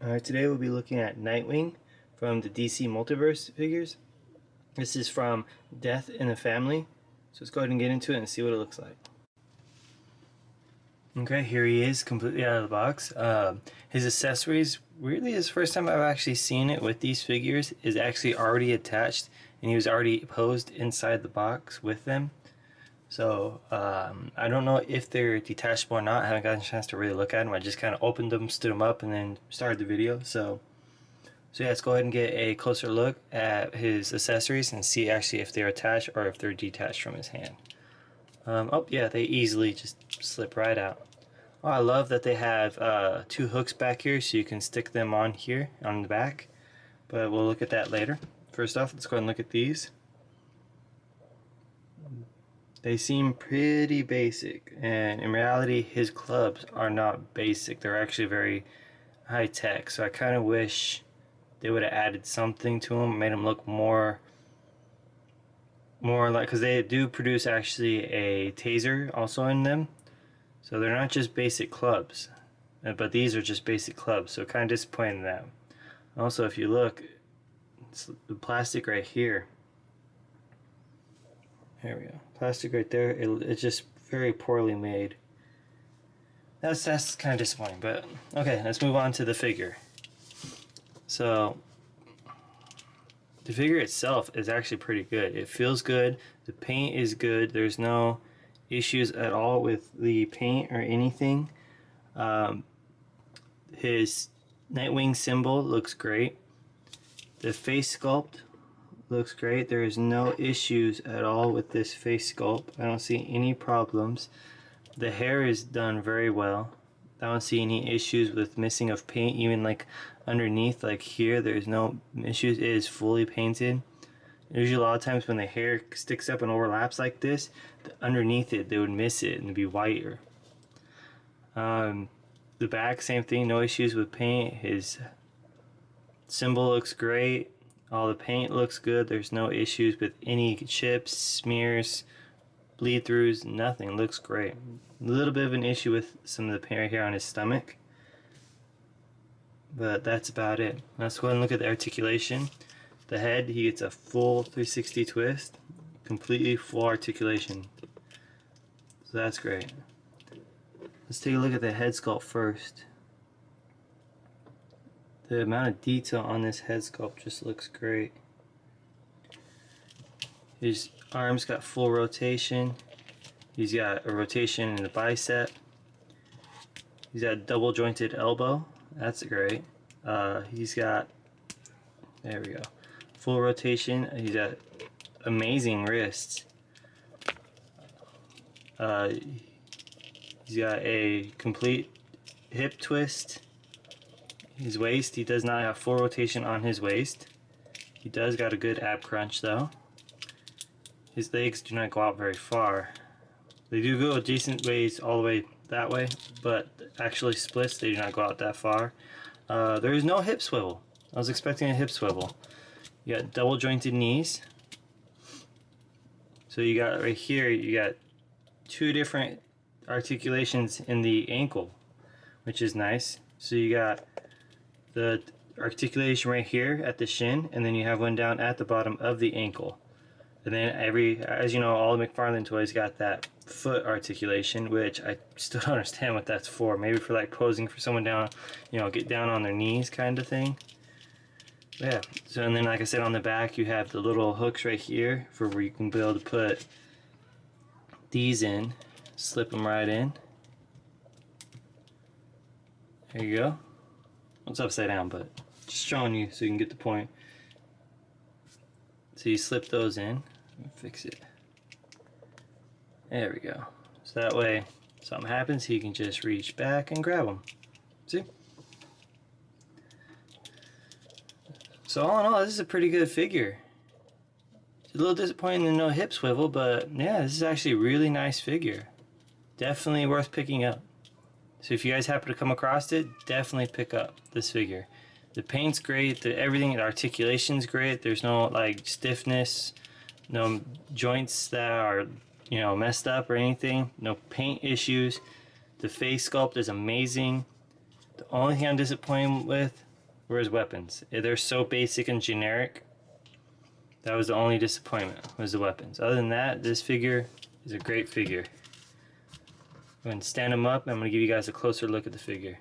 Alright, today we'll be looking at Nightwing from the DC Multiverse figures. This is from Death in the Family. So let's go ahead and get into it and see what it looks like. Okay, here he is completely out of the box. His accessories, weirdly, is the first time I've actually seen it with these figures, is actually already attached and he was already posed inside the box with them. So I don't know if they're detachable or not. I haven't gotten a chance to really look at them. I just kind of opened them, stood them up, and then started the video. So yeah, let's go ahead and get a closer look at his accessories and see actually if they're attached or if they're detached from his hand. Oh yeah, they easily just slip right out. Oh, I love that they have 2 hooks back here so you can stick them on here on the back. But we'll look at that later. First off, let's go ahead and look at these. They seem pretty basic, and in reality his clubs are not basic. They're actually very high tech, so I kind of wish they would have added something to them, made them look more like, because they do produce actually a taser also in them, so they're not just basic clubs, but these are just basic clubs, so kind of disappointed in that. Also, if you look, it's the plastic right here. There we go. Plastic right there. It's just very poorly made. That's kind of disappointing. But okay, let's move on to the figure. So the figure itself is actually pretty good. It feels good. The paint is good. There's no issues at all with the paint or anything. His Nightwing symbol looks great. The face sculpt looks great. There is no issues at all with this face sculpt. I don't see any problems. The hair is done very well. I don't see any issues with missing of paint, even like underneath, like here, there's no issues. It is fully painted. Usually a lot of times when the hair sticks up and overlaps like this, underneath it they would miss it and be whiter. The back, same thing, no issues with paint. His symbol looks great. All the paint looks good. There's no issues with any chips, smears, bleed throughs, nothing. Looks great. A little bit of an issue with some of the paint right here on his stomach, but that's about it. Let's go ahead and look at the articulation. The head, he gets a full 360 twist, completely full articulation. So that's great. Let's take a look at the head sculpt first. The amount of detail on this head sculpt just looks great. His arms got full rotation. He's got a rotation in the bicep. He's got a double jointed elbow. That's great. He's got, there we go, full rotation. He's got amazing wrists. He's got a complete hip twist. His waist, he does not have full rotation on his waist. He does got a good ab crunch though. His legs do not go out very far. They do go a decent ways all the way that way, but actually splits, they do not go out that far. There is no hip swivel. I was expecting a hip swivel. You got double jointed knees. So you got right here, you got 2 different articulations in the ankle, which is nice. So you got the articulation right here at the shin, and then you have one down at the bottom of the ankle. And then as you know, all the McFarlane toys got that foot articulation, which I still don't understand what that's for. Maybe for like posing for someone down, you know, get down on their knees kind of thing. Yeah. So, and then like I said, on the back you have the little hooks right here for where you can be able to put these in, slip them right in. There you go. It's upside down, but just showing you so you can get the point. So you slip those in. Let me fix it. There we go. So that way, something happens, he can just reach back and grab them. See? So all in all, this is a pretty good figure. It's a little disappointing in no hip swivel, but yeah, this is actually a really nice figure. Definitely worth picking up. So if you guys happen to come across it, definitely pick up this figure. The paint's great, everything, the articulation's great. There's no like stiffness, no joints that are, you know, messed up or anything. No paint issues. The face sculpt is amazing. The only thing I'm disappointed with were his weapons. They're so basic and generic. That was the only disappointment, was the weapons. Other than that, this figure is a great figure. I'm going to stand him up and I'm going to give you guys a closer look at the figure.